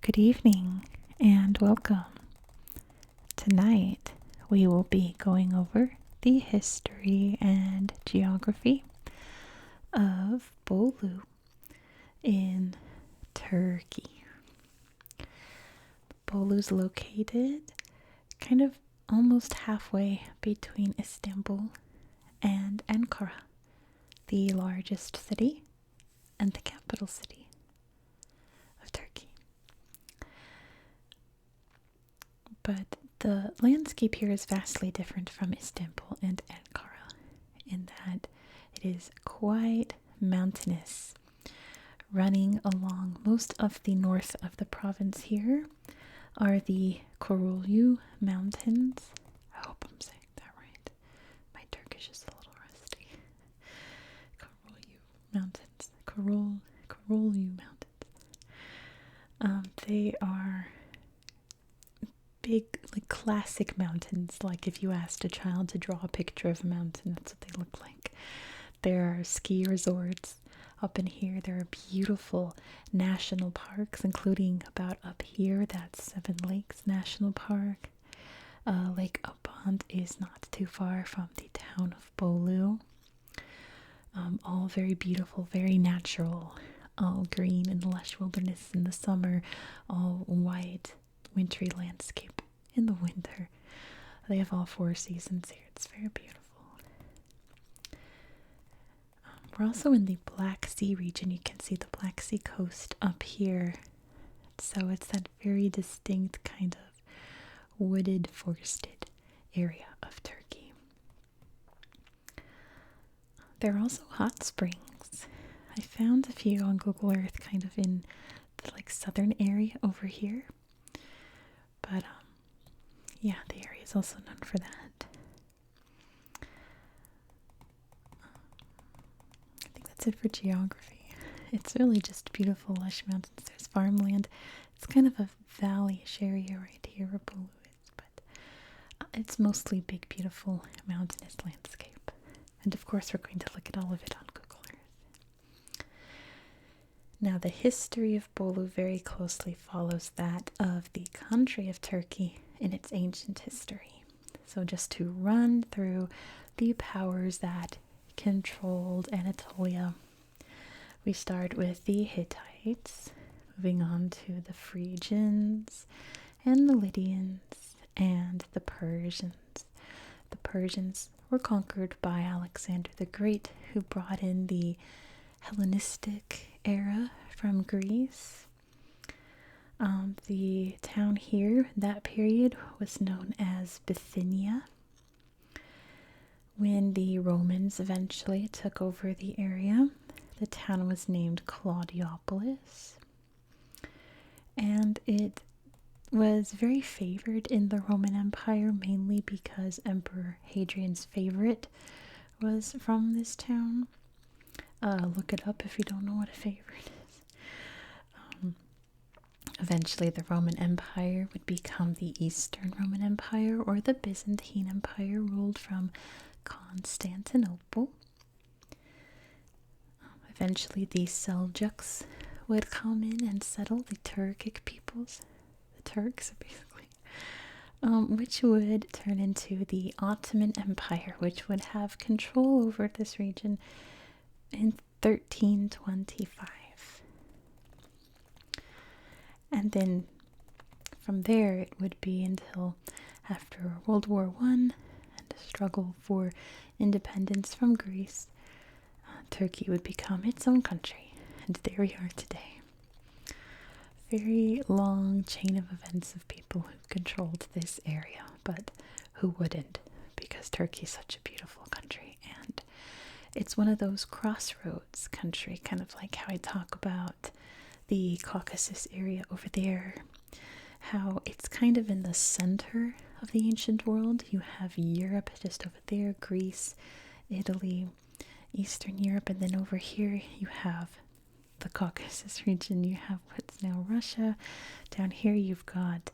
Good evening and welcome. Tonight we will be going over the history and geography of Bolu in Turkey. Bolu's located kind of almost halfway between Istanbul and Ankara, the largest city and the capital city of Turkey. But the landscape here is vastly different from Istanbul and Ankara in that it is quite mountainous. Running along most of the north of the province here are the Korolu Mountains. I hope I'm saying that right. My Turkish is a little rusty. Korolu Mountains. Korolu Mountains. They are big, like classic mountains. Like if you asked a child to draw a picture of a mountain, that's what they look like. There are ski resorts up in here. There are beautiful national parks, including about up here, that's Seven Lakes National Park. Lake Abant is not too far from the town of Bolu. All very beautiful, very natural, all green and lush wilderness in the summer, all white, wintry landscape in the winter. They have all four seasons here. It's very beautiful. We're also in the Black Sea region. You can see the Black Sea coast up here. So it's that very distinct kind of wooded, forested area of Turkey. There are also hot springs. I found a few on Google Earth kind of in the southern area over here. But yeah, the area is also known for that. I think that's it for geography. It's really just beautiful, lush mountains. There's farmland. It's kind of a valley-ish area right here where Bolu is, but it's mostly big, beautiful, mountainous landscape. And of course, we're going to look at all of it on Google Earth. Now, the history of Bolu very closely follows that of the country of Turkey in its ancient history. So just to run through the powers that controlled Anatolia, we start with the Hittites, moving on to the Phrygians and the Lydians and the Persians. The Persians were conquered by Alexander the Great, who brought in the Hellenistic era from Greece. The town here, that period, was known as Bithynia. When the Romans eventually took over the area, the town was named Claudiopolis. And it was very favored in the Roman Empire, mainly because Emperor Hadrian's favorite was from this town. Look it up if you don't know what a favorite is. Eventually, the Roman Empire would become the Eastern Roman Empire, or the Byzantine Empire, ruled from Constantinople. Eventually, the Seljuks would come in and settle, the Turkic peoples, the Turks basically, which would turn into the Ottoman Empire, which would have control over this region in 1325. And then from there it would be until after World War I and a struggle for independence from Greece, Turkey would become its own country. And there we are today. Very long chain of events of people who controlled this area, but who wouldn't, because Turkey is such a beautiful country. And it's one of those crossroads country, kind of like how I talk about the Caucasus area over there, how it's kind of in the center of the ancient world. You have Europe just over there, Greece, Italy, Eastern Europe, and then over here you have the Caucasus region. You have what's now Russia. Down here you've got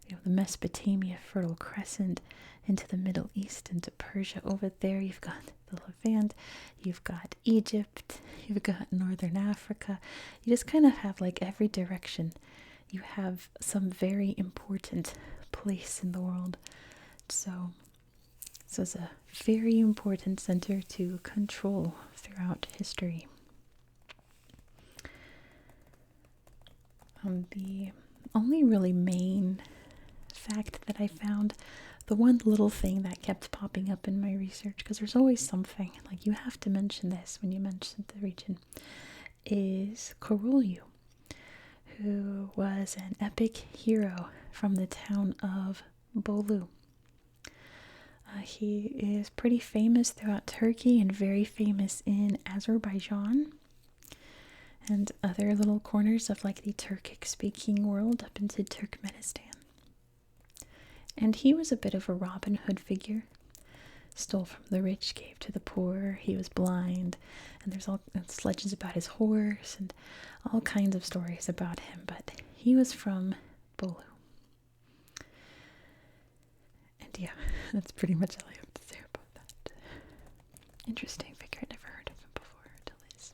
the Mesopotamia, Fertile Crescent, into the Middle East, into Persia. Over there you've got the Levant, you've got Egypt, you've got Northern Africa. You just kind of have like every direction you have some very important place in the world. So it's a very important center to control throughout history. The only really main fact that I found, the one little thing that kept popping up in my research, because there's always something, like you have to mention this when you mention the region, is Korolu, who was an epic hero from the town of Bolu. He is pretty famous throughout Turkey and very famous in Azerbaijan and other little corners of like the Turkic speaking world up into Turkmenistan. And he was a bit of a Robin Hood figure. Stole from the rich, gave to the poor. He was blind, and there's all legends about his horse and all kinds of stories about him. But he was from Bolu. And yeah, that's pretty much all I have to say about that. Interesting figure. I'd never heard of him before until this.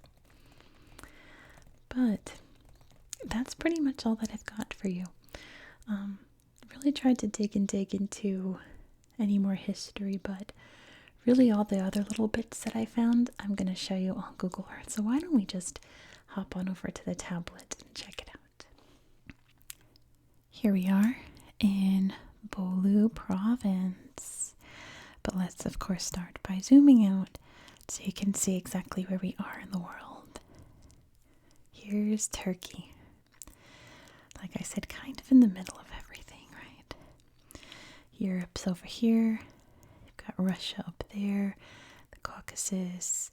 But that's pretty much all that I've got for you. Really tried to dig into any more history, but really all the other little bits that I found, I'm going to show you on Google Earth. So why don't we just hop on over to the tablet and check it out. Here we are in Bolu province. But let's of course start by zooming out so you can see exactly where we are in the world. Here's Turkey. Like I said, kind of in the middle of everything, right? Europe's over here. You've got Russia up there, the Caucasus,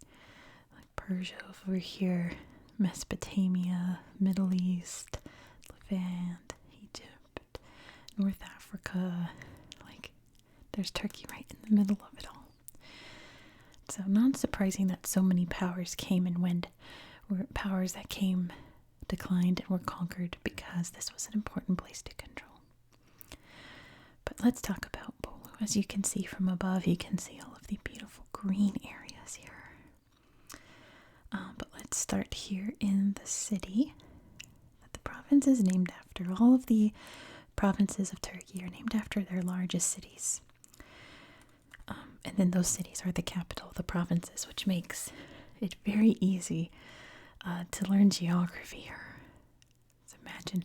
like Persia over here, Mesopotamia, Middle East, Levant, Egypt, North Africa. Like, there's Turkey right in the middle of it all. So not surprising that so many powers came and went, were powers that came, declined, and were conquered because this was an important place to control. But let's talk about Bolu. As you can see from above, you can see all of the beautiful green areas here. But let's start here in the city that the province is named after. All of the provinces of Turkey are named after their largest cities. And then those cities are the capital of the provinces, which makes it very easy to learn geography here. So imagine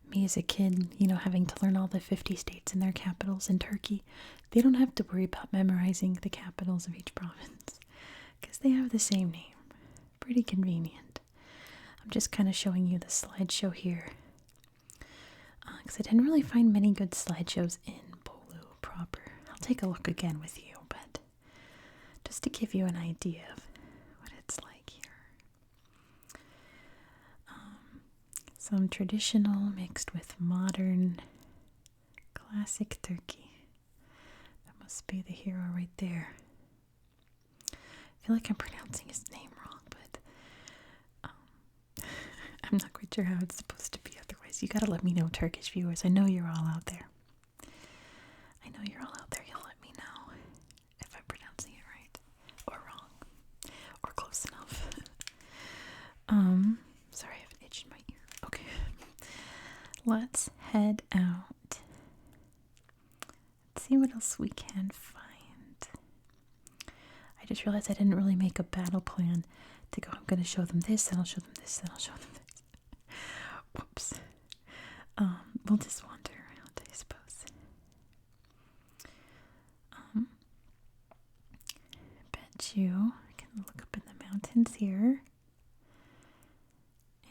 me as a kid, having to learn all the 50 states and their capitals in Turkey. They don't have to worry about memorizing the capitals of each province because they have the same name. Pretty convenient. I'm just kind of showing you the slideshow here because I didn't really find many good slideshows in Bolu proper. I'll take a look again with you, but just to give you an idea of what it's like here. Some traditional mixed with modern classic Turkey. That must be the hero right there. I feel like I'm pronouncing his name wrong, but I'm not quite sure how it's supposed to be otherwise. You gotta let me know, Turkish viewers. I know you're all out there. You'll let me know if I'm pronouncing it right or wrong or close enough. Sorry, I have an itch in my ear. Okay. Let's head out. Let's see what else we can find. I just realized I didn't really make a battle plan to go. I'm going to show them this, and I'll show them this, and I'll show them this. Whoops. We'll just wander around, I suppose. Bet you I can look up in the mountains here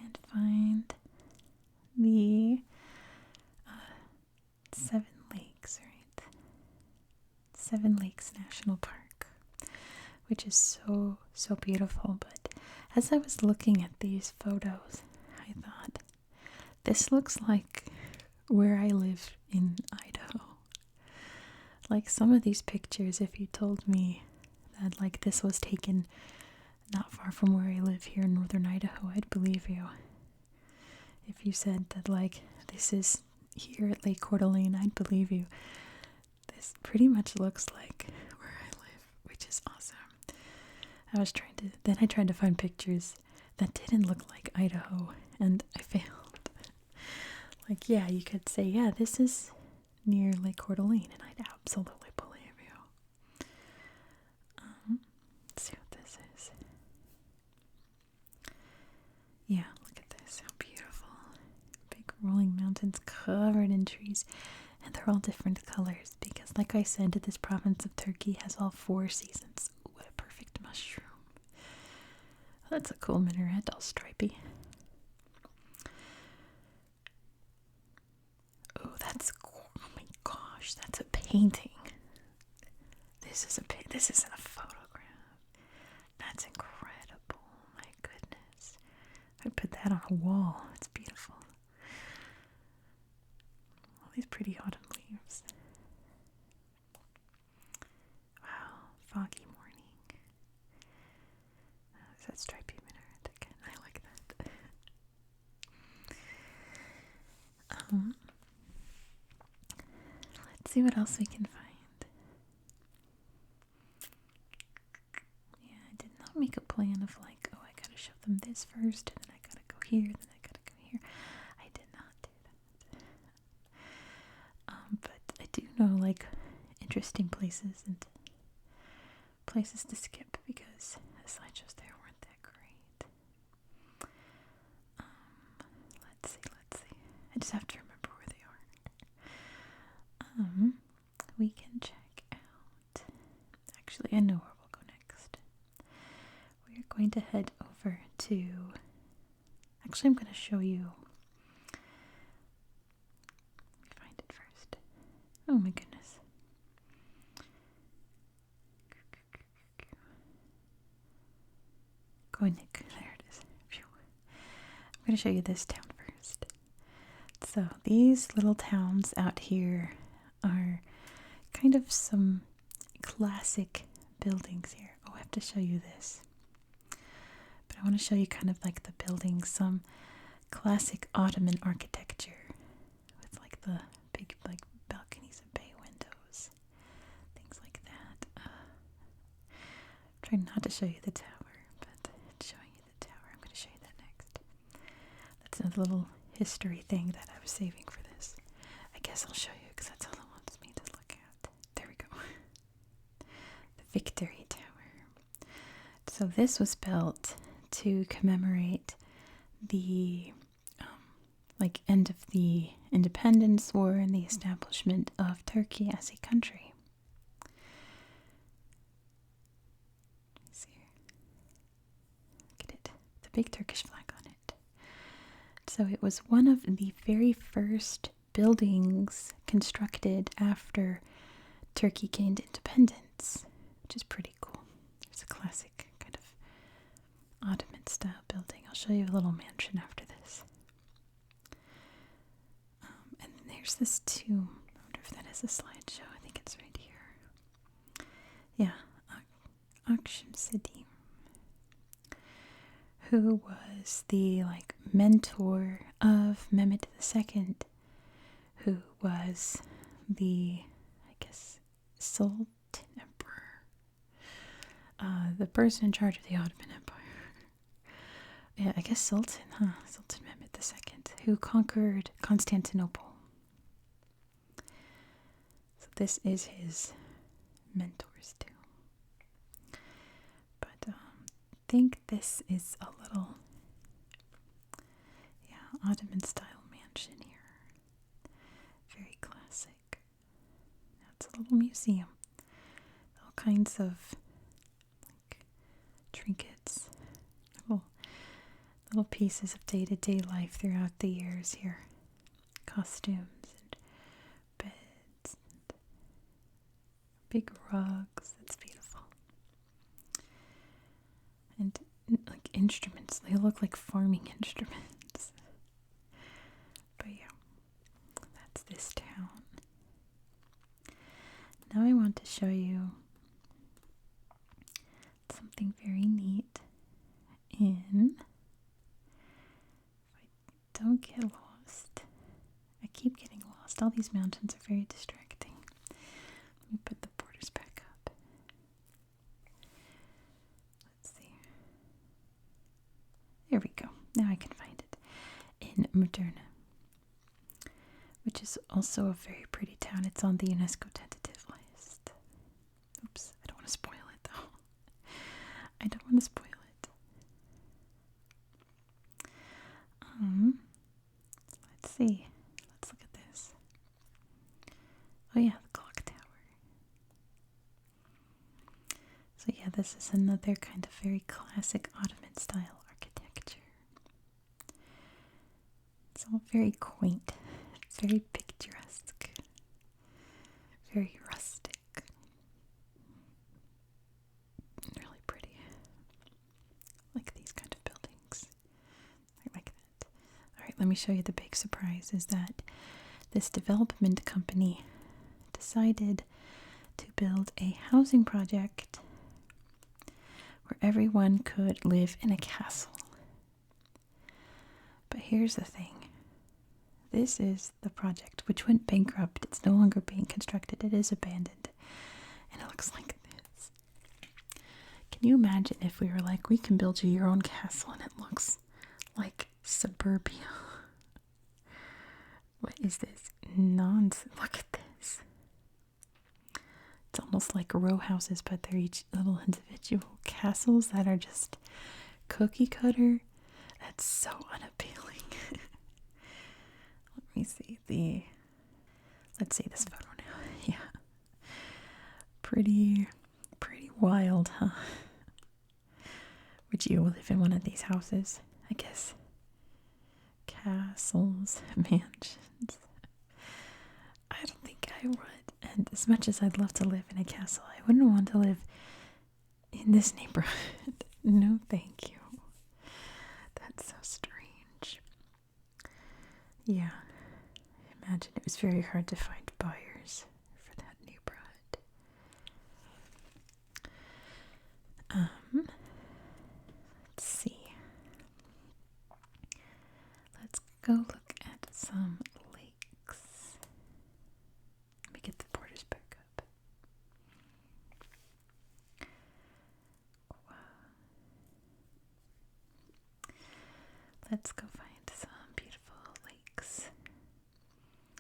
and find the 7 Lakes, right? 7 Lakes National Park, which is so beautiful. But as I was looking at these photos, I thought, this looks like where I live in Idaho. Like some of these pictures, if you told me that like this was taken not far from where I live here in northern Idaho, I'd believe you. If you said that like this is here at Lake Coeur d'Alene, I'd believe you. This pretty much looks like where I live, which is awesome. I tried to find pictures that didn't look like Idaho, and I failed. Like, yeah, you could say, yeah, this is near Lake Coeur d'Alene, and I'd absolutely believe you. Let's see what this is. Yeah, look at this. How beautiful. Big rolling mountains covered in trees. And they're all different colors because, like I said, this province of Turkey has all 4 seasons. Ooh, what a perfect mushroom. That's a cool minaret, all stripy. Oh, that's cool. Oh my gosh, that's a painting. This isn't a photograph. That's incredible. My goodness. I'd put that on a wall. It's beautiful. All these pretty autumn leaves. Wow, foggy morning. Is that stripy minaret again? I like that. Let's see what else we can find. Yeah, I did not make a plan of like, oh, I gotta show them this first, and then I gotta go here, then I gotta go here. I did not do that. But I do know like interesting places and places to skip because the slideshows there weren't that great. Let's see. I just have to remember where they are. We can check out. Actually, I know where we'll go next. We're going to head over to. Actually, I'm going to show you. Let me find it first. Oh my goodness. Go Nick. There it is. Phew. I'm going to show you this town first. So these little towns out here are kind of some classic buildings here. Oh, I have to show you this. But I want to show you kind of like the buildings, some classic Ottoman architecture with like the big like balconies and bay windows, things like that. I'm trying not to show you the tower, but showing you the tower. I'm going to show you that next. That's a little history thing that I was saving for this. I guess I'll show you because that's all it wants me to look at. There we go. The Victory Tower. So this was built to commemorate the like end of the independence war and the establishment of Turkey as a country. See here. Look at it. The big Turkish flag on it. So it was one of the very first buildings constructed after Turkey gained independence, which is pretty cool. There's a classic kind of Ottoman style building. I'll show you a little mansion after this. And there's this tomb. I wonder if that is a slideshow. I think it's right here. Yeah, Akshemseddin, who was the like mentor of Mehmet II, who was the, I guess, Sultan Emperor, the person in charge of the Ottoman Empire. Yeah, I guess Sultan Mehmet II, who conquered Constantinople. So this is his mentor's tomb. But I think this is a little, Ottoman style mansion here. Very classic. Now it's a little museum. All kinds of like trinkets, little pieces of day-to-day life throughout the years here. Costumes and beds and big rugs. That's beautiful. And like instruments. They look like farming instruments. But yeah, that's this town. Now I want to show you something very neat in... Don't get lost. I keep getting lost. All these mountains are very distracting. Let me put the borders back up. Let's see. There we go. Now I can find it. In Moderna. which is also a very pretty town. It's on the UNESCO tentative list. Oops, I don't want to spoil it though. I don't want to spoil it. Let's see. Let's look at this. Oh yeah, the clock tower. So yeah, this is another kind of very classic Ottoman style architecture. It's all very quaint. It's very picturesque. Very rustic. Really pretty. Like these kind of buildings. I like that. Alright, let me show you the big surprise is that this development company decided to build a housing project where everyone could live in a castle. But here's the thing. This is the project which went bankrupt. It's no longer being constructed. It is abandoned. And it looks like this. Can you imagine if we were like, we can build you your own castle and it looks like suburbia? What is this nonsense? Look at this. It's almost like row houses, but they're each little individual castles that are just cookie cutter. That's so unappealing. Let me see let's see this photo now. Yeah. Pretty wild, huh? Would you live in one of these houses? I guess. Castles, mansions. I don't think I would. And as much as I'd love to live in a castle, I wouldn't want to live in this neighborhood. No, thank you. That's so strange. Yeah. I imagine it was very hard to find buyers for that neighborhood. Let's see. Let's go look at some lakes. Let me get the borders back up. Wow. Let's go find some beautiful lakes.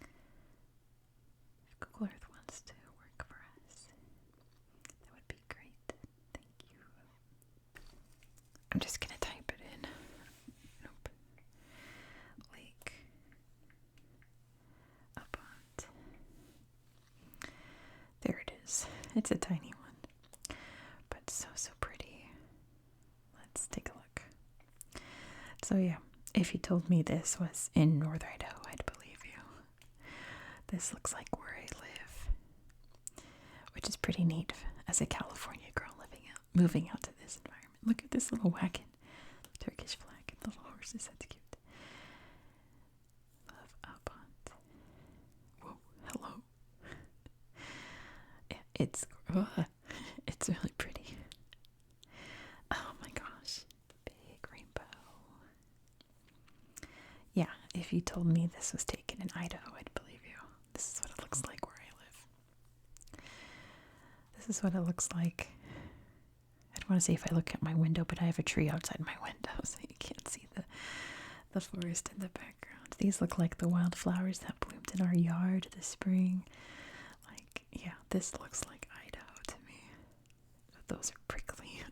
If Google Earth wants to work for us, that would be great. Thank you. I'm just gonna type it in. Nope. Lake Abant. There it is. It's a tiny one, but so pretty. Let's take a look. So yeah, if you told me this was in North Idaho, I'd believe you. This looks like where I live, which is pretty neat as a California girl moving out to this environment. Look at this little wagon, Turkish flag, and little horses. That's cute. Love Abant. Whoa, hello. Yeah, it's really pretty. Oh my gosh, big rainbow. Yeah, if you told me this was taken in Idaho, I'd believe you. This is what it looks like where I live. This is what it looks like. I don't want to say if I look at my window, but I have a tree outside my window, so you can't see the forest in the background. These look like the wildflowers that bloomed in our yard this spring. Like, yeah, this looks like Idaho to me. Those are prickly.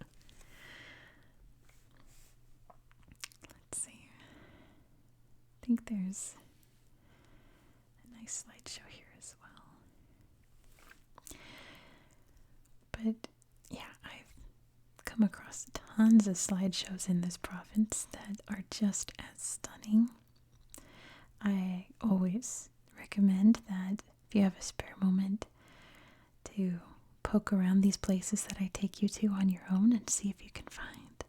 Let's see. I think there's a nice slideshow here as well. But yeah, I've come across tons of slideshows in this province that are just as stunning. I always recommend that if you have a spare moment to poke around these places that I take you to on your own and see if you can find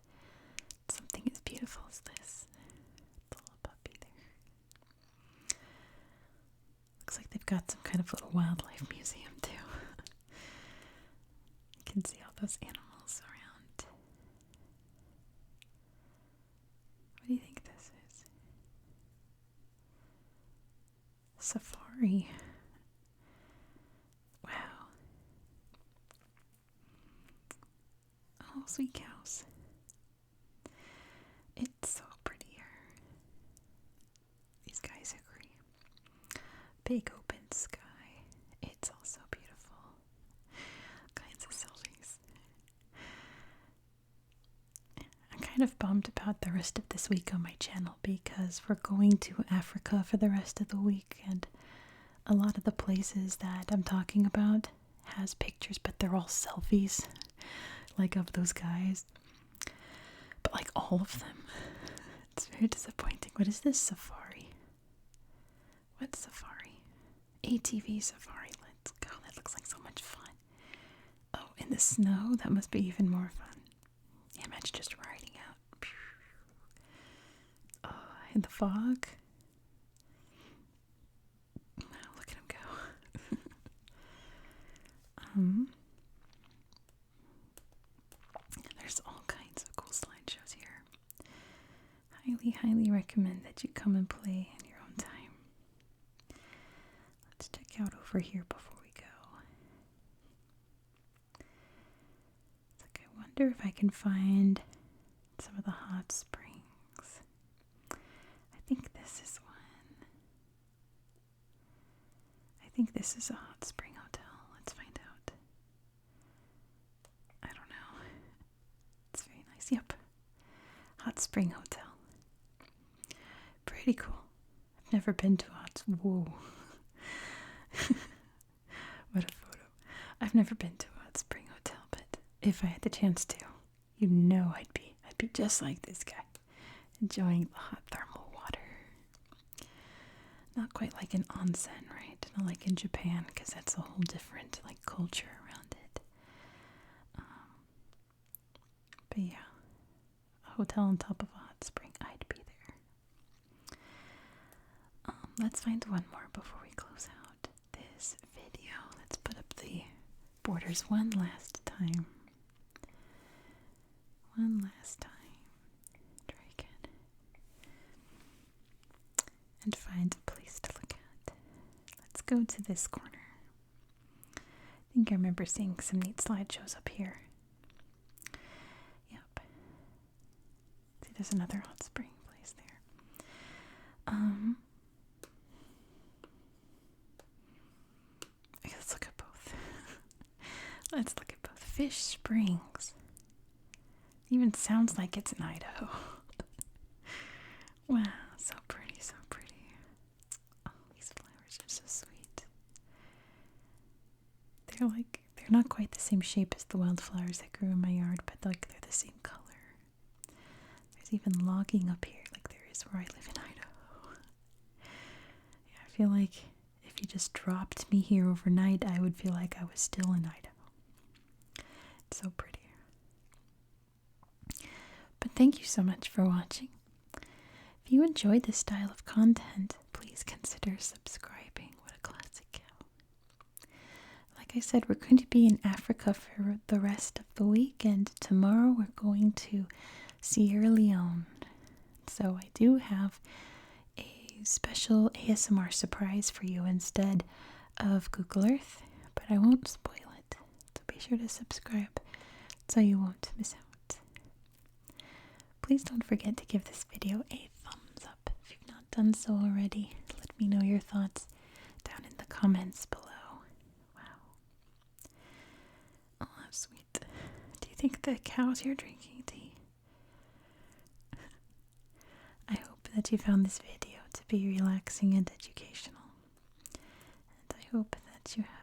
something as beautiful as this. The little puppy there. Looks like they've got some kind of little wildlife museum too. You can see all those animals around. What do you think this is? Safari. Wow. Oh, sweet cows. It's so pretty here. These guys agree. big open sky. It's also beautiful. All kinds of selfies. I'm kind of bummed about the rest of this week on my channel because we're going to Africa for the rest of the week, and a lot of the places that I'm talking about has pictures, but they're all selfies, like of those guys. But like all of them. It's very disappointing. What is this? Safari? What safari? ATV safari. Let's go. That looks like so much fun. Oh, in the snow? That must be even more fun. Yeah, imagine just riding out. Oh, in the fog. Oh, look at him go. There's all kinds of cool slideshows here. Highly recommend that you come and play in your own time. Let's check out over here before we go. It's like, I wonder if I can find some of the hot springs. I think this is one. I think this is a hot spring hotel. Let's find out. I don't know. It's very nice. Yep. Hot spring hotel. Pretty cool. I've never been to a hot... Whoa. What a photo. I've never been to a hot spring hotel, but if I had the chance to, you know I'd be just like this guy, enjoying the hot thermal water. Not quite like an onsen, right? Not like in Japan, because that's a whole different like culture around it. But yeah, a hotel on top of a hot spring, I'd be there. Let's find one more before we close out this video. Let's put up the borders one last time. One last time. Try again. And find a place to look at. Let's go to this corner. I think I remember seeing some neat slideshows up here. Yep. See, there's another hot spring place there. Let's look at both. Let's look at both. Fish Springs. Even sounds like it's in Idaho. Wow, so pretty, so pretty. Oh, these flowers are so sweet. They're not quite the same shape as the wildflowers that grew in my yard, but like they're the same color. There's even logging up here, like there is where I live in Idaho. Yeah, I feel like if you just dropped me here overnight, I would feel like I was still in Idaho. It's so pretty. But thank you so much for watching. If you enjoyed this style of content, please consider subscribing. What a classic cow. Like I said, we're going to be in Africa for the rest of the week, and tomorrow we're going to Sierra Leone. So I do have a special ASMR surprise for you instead of Google Earth, but I won't spoil it. So be sure to subscribe so you won't miss out. Please don't forget to give this video a thumbs up if you've not done so already. Let me know your thoughts down in the comments below. Wow. Oh, how sweet. Do you think the cows here drinking tea? I hope that you found this video to be relaxing and educational. And I hope that you have